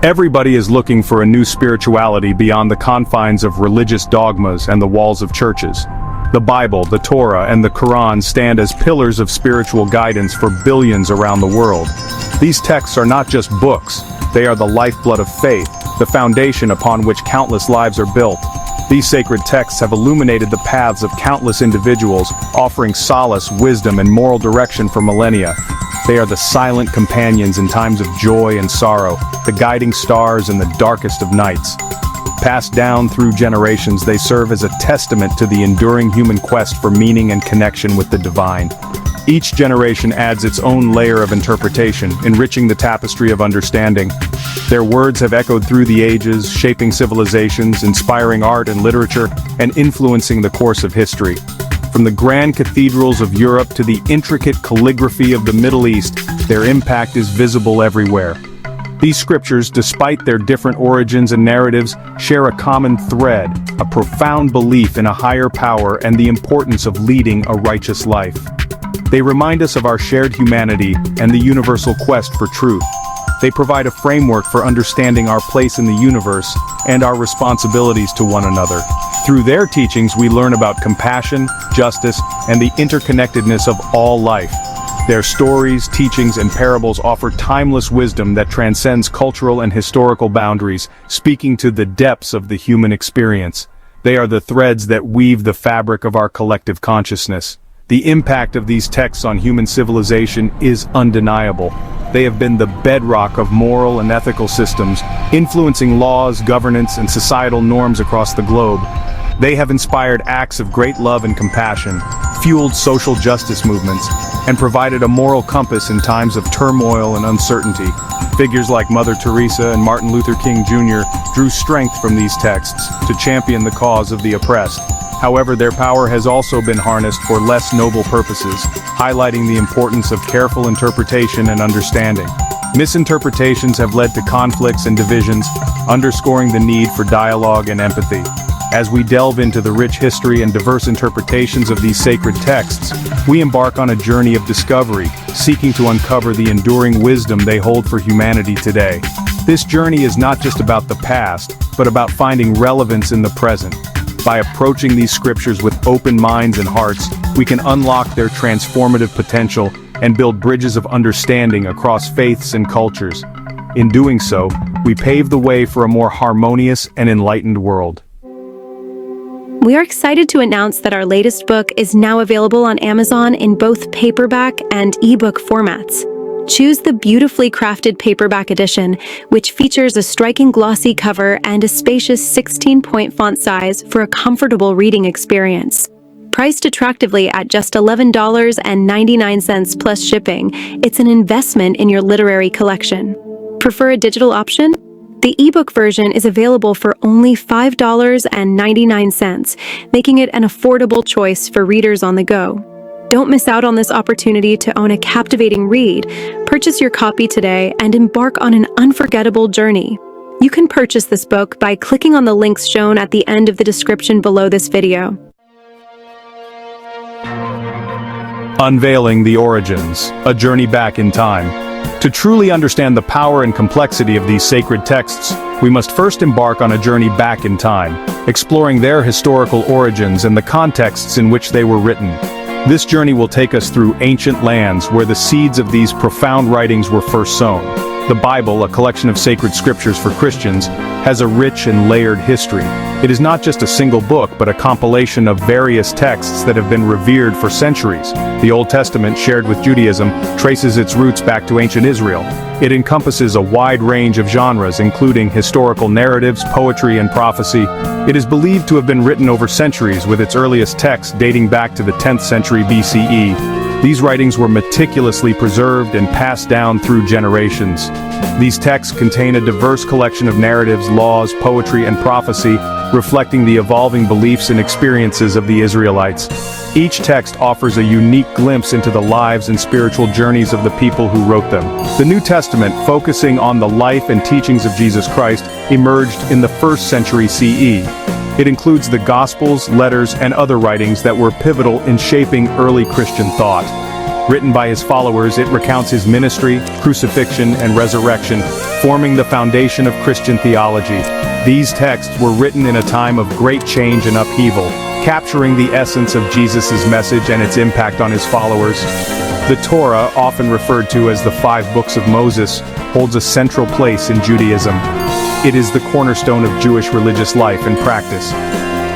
Everybody is looking for a new spirituality beyond the confines of religious dogmas and the walls of churches. The Bible, the Torah, and the Quran stand as pillars of spiritual guidance for billions around the world. These texts are not just books, they are the lifeblood of faith, the foundation upon which countless lives are built. These sacred texts have illuminated the paths of countless individuals, offering solace, wisdom, and moral direction for millennia. They are the silent companions in times of joy and sorrow, the guiding stars in the darkest of nights. Passed down through generations, they serve as a testament to the enduring human quest for meaning and connection with the divine. Each generation adds its own layer of interpretation, enriching the tapestry of understanding. Their words have echoed through the ages, shaping civilizations, inspiring art and literature, and influencing the course of history. From the grand cathedrals of Europe to the intricate calligraphy of the Middle East, their impact is visible everywhere. These scriptures, despite their different origins and narratives, share a common thread, a profound belief in a higher power and the importance of leading a righteous life. They remind us of our shared humanity and the universal quest for truth. They provide a framework for understanding our place in the universe and our responsibilities to one another. Through their teachings, we learn about compassion, justice, and the interconnectedness of all life. Their stories, teachings, and parables offer timeless wisdom that transcends cultural and historical boundaries, speaking to the depths of the human experience. They are the threads that weave the fabric of our collective consciousness. The impact of these texts on human civilization is undeniable. They have been the bedrock of moral and ethical systems, influencing laws, governance, and societal norms across the globe. They have inspired acts of great love and compassion, fueled social justice movements, and provided a moral compass in times of turmoil and uncertainty. Figures like Mother Teresa and Martin Luther King Jr. drew strength from these texts to champion the cause of the oppressed. However, their power has also been harnessed for less noble purposes, highlighting the importance of careful interpretation and understanding. Misinterpretations have led to conflicts and divisions, underscoring the need for dialogue and empathy. As we delve into the rich history and diverse interpretations of these sacred texts, we embark on a journey of discovery, seeking to uncover the enduring wisdom they hold for humanity today. This journey is not just about the past, but about finding relevance in the present. By approaching these scriptures with open minds and hearts, we can unlock their transformative potential and build bridges of understanding across faiths and cultures. In doing so, we pave the way for a more harmonious and enlightened world. We are excited to announce that our latest book is now available on Amazon in both paperback and ebook formats. Choose the beautifully crafted paperback edition, which features a striking glossy cover and a spacious 16-point font size for a comfortable reading experience. Priced attractively at just $11.99 plus shipping, it's an investment in your literary collection. Prefer a digital option? The ebook version is available for only $5.99, making it an affordable choice for readers on the go. Don't miss out on this opportunity to own a captivating read. Purchase your copy today and embark on an unforgettable journey. You can purchase this book by clicking on the links shown at the end of the description below this video. Unveiling the Origins, a journey back in time. To truly understand the power and complexity of these sacred texts, we must first embark on a journey back in time, exploring their historical origins and the contexts in which they were written. This journey will take us through ancient lands where the seeds of these profound writings were first sown. The Bible, a collection of sacred scriptures for Christians, has a rich and layered history. It is not just a single book, but a compilation of various texts that have been revered for centuries. The Old Testament, shared with Judaism, traces its roots back to ancient Israel. It encompasses a wide range of genres, including historical narratives, poetry, and prophecy. It is believed to have been written over centuries, with its earliest texts dating back to the 10th century BCE. These writings were meticulously preserved and passed down through generations. These texts contain a diverse collection of narratives, laws, poetry, and prophecy, reflecting the evolving beliefs and experiences of the Israelites. Each text offers a unique glimpse into the lives and spiritual journeys of the people who wrote them. The New Testament, focusing on the life and teachings of Jesus Christ, emerged in the 1st century CE. It includes the Gospels, letters, and other writings that were pivotal in shaping early Christian thought. Written by his followers, it recounts his ministry, crucifixion, and resurrection, forming the foundation of Christian theology. These texts were written in a time of great change and upheaval, capturing the essence of Jesus' message and its impact on his followers. The Torah, often referred to as the 5 books of Moses, holds a central place in Judaism. It is the cornerstone of Jewish religious life and practice.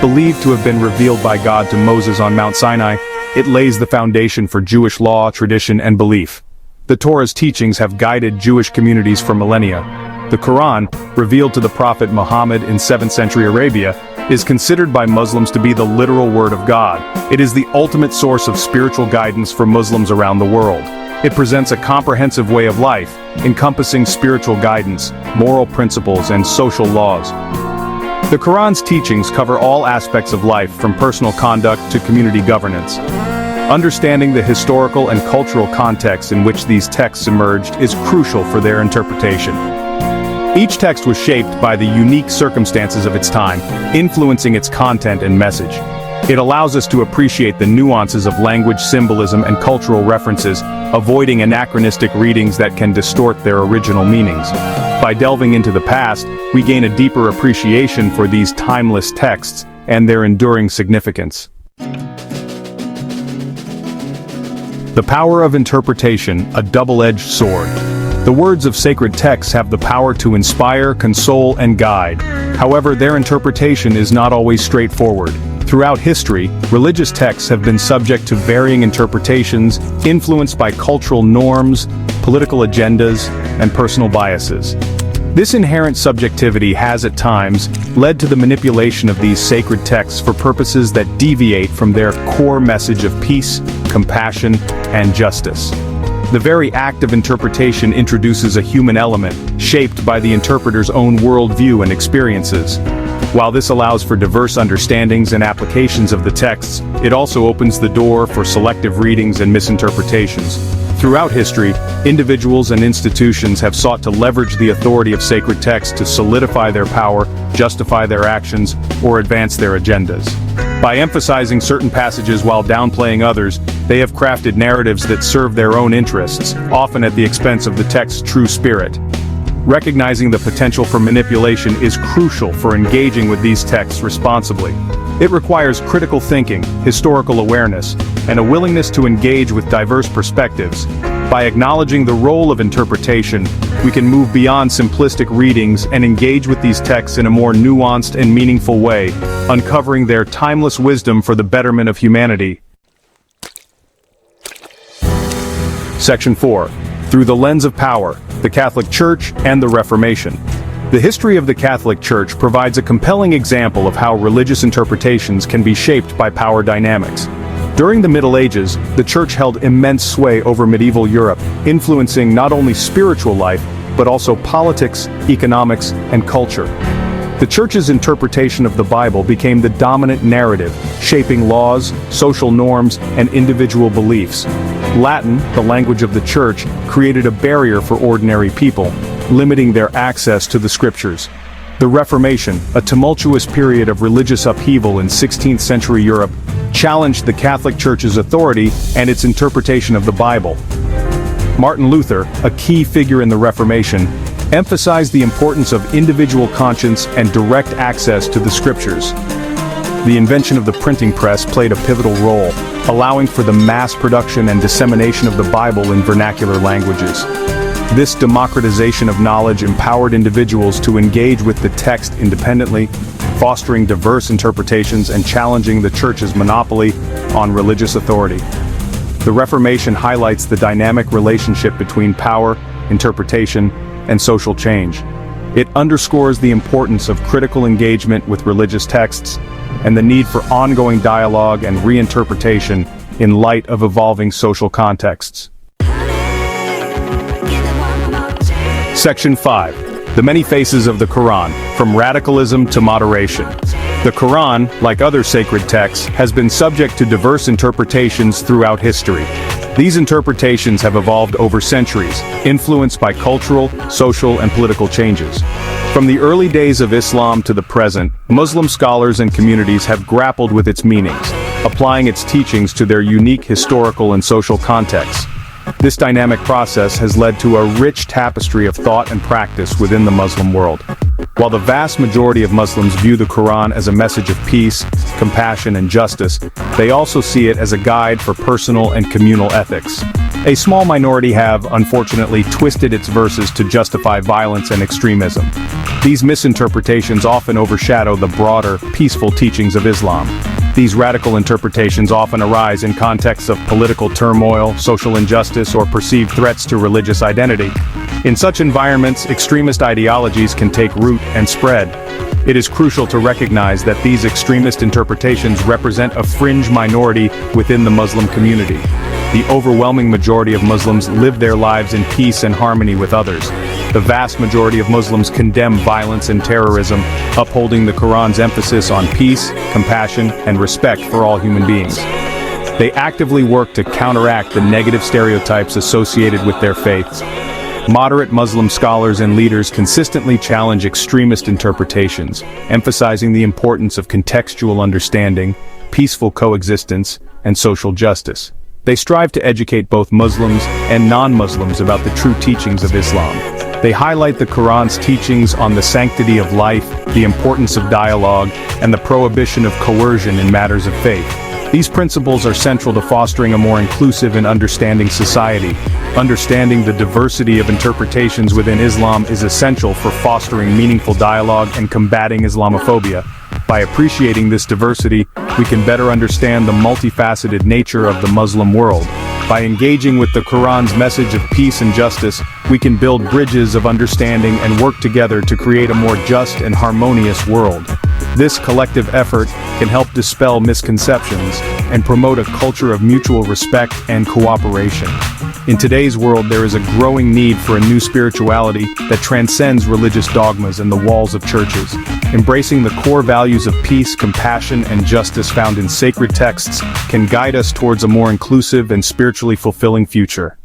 Believed to have been revealed by God to Moses on Mount Sinai, it lays the foundation for Jewish law, tradition, and belief. The Torah's teachings have guided Jewish communities for millennia. The Quran, revealed to the Prophet Muhammad in 7th century Arabia, is considered by Muslims to be the literal word of God. It is the ultimate source of spiritual guidance for Muslims around the world. It presents a comprehensive way of life, encompassing spiritual guidance, moral principles, and social laws. The Quran's teachings cover all aspects of life, from personal conduct to community governance. Understanding the historical and cultural context in which these texts emerged is crucial for their interpretation. Each text was shaped by the unique circumstances of its time, influencing its content and message. It allows us to appreciate the nuances of language, symbolism, and cultural references, avoiding anachronistic readings that can distort their original meanings. By delving into the past, we gain a deeper appreciation for these timeless texts and their enduring significance. The power of interpretation, a double-edged sword. The words of sacred texts have the power to inspire, console, and guide. However, their interpretation is not always straightforward. Throughout history, religious texts have been subject to varying interpretations, influenced by cultural norms, political agendas, and personal biases. This inherent subjectivity has, at times, led to the manipulation of these sacred texts for purposes that deviate from their core message of peace, compassion, and justice. The very act of interpretation introduces a human element, shaped by the interpreter's own worldview and experiences. While this allows for diverse understandings and applications of the texts, it also opens the door for selective readings and misinterpretations. Throughout history, individuals and institutions have sought to leverage the authority of sacred texts to solidify their power, justify their actions, or advance their agendas. By emphasizing certain passages while downplaying others, they have crafted narratives that serve their own interests, often at the expense of the text's true spirit. Recognizing the potential for manipulation is crucial for engaging with these texts responsibly. It requires critical thinking, historical awareness, and a willingness to engage with diverse perspectives. By acknowledging the role of interpretation, we can move beyond simplistic readings and engage with these texts in a more nuanced and meaningful way, uncovering their timeless wisdom for the betterment of humanity. Section 4. Through the lens of power, the Catholic Church and the Reformation. The history of the Catholic Church provides a compelling example of how religious interpretations can be shaped by power dynamics. During the Middle Ages, the Church held immense sway over medieval Europe, influencing not only spiritual life, but also politics, economics, and culture. The Church's interpretation of the Bible became the dominant narrative, shaping laws, social norms, and individual beliefs. Latin, the language of the Church, created a barrier for ordinary people, limiting their access to the Scriptures. The Reformation, a tumultuous period of religious upheaval in 16th century Europe, challenged the Catholic Church's authority and its interpretation of the Bible. Martin Luther, a key figure in the Reformation, emphasized the importance of individual conscience and direct access to the Scriptures. The invention of the printing press played a pivotal role, allowing for the mass production and dissemination of the Bible in vernacular languages. This democratization of knowledge empowered individuals to engage with the text independently, fostering diverse interpretations and challenging the Church's monopoly on religious authority. The Reformation highlights the dynamic relationship between power, interpretation, and social change. It underscores the importance of critical engagement with religious texts and the need for ongoing dialogue and reinterpretation in light of evolving social contexts. Section 5. The many faces of the Quran, from radicalism to moderation. The Quran, like other sacred texts, has been subject to diverse interpretations throughout history. These interpretations have evolved over centuries, influenced by cultural, social, and political changes. From the early days of Islam to the present, Muslim scholars and communities have grappled with its meanings. applying its teachings to their unique historical and social contexts. This dynamic process has led to a rich tapestry of thought and practice within the Muslim world. While the vast majority of Muslims view the Quran as a message of peace, compassion, and justice, they also see it as a guide for personal and communal ethics. A small minority have, unfortunately, twisted its verses to justify violence and extremism. These misinterpretations often overshadow the broader, peaceful teachings of Islam. These radical interpretations often arise in contexts of political turmoil, social injustice, or perceived threats to religious identity. In such environments, extremist ideologies can take root and spread. It is crucial to recognize that these extremist interpretations represent a fringe minority within the Muslim community. The overwhelming majority of Muslims live their lives in peace and harmony with others. The vast majority of Muslims condemn violence and terrorism, upholding the Quran's emphasis on peace, compassion, and respect for all human beings. They actively work to counteract the negative stereotypes associated with their faiths. Moderate Muslim scholars and leaders consistently challenge extremist interpretations, emphasizing the importance of contextual understanding, peaceful coexistence, and social justice. They strive to educate both Muslims and non-Muslims about the true teachings of Islam. They highlight the Quran's teachings on the sanctity of life, the importance of dialogue, and the prohibition of coercion in matters of faith. These principles are central to fostering a more inclusive and understanding society. Understanding the diversity of interpretations within Islam is essential for fostering meaningful dialogue and combating Islamophobia. By appreciating this diversity, we can better understand the multifaceted nature of the Muslim world. By engaging with the Quran's message of peace and justice, we can build bridges of understanding and work together to create a more just and harmonious world. This collective effort can help dispel misconceptions and promote a culture of mutual respect and cooperation. In today's world, there is a growing need for a new spirituality that transcends religious dogmas and the walls of churches. Embracing the core values of peace, compassion, and justice found in sacred texts can guide us towards a more inclusive and spiritually fulfilling future.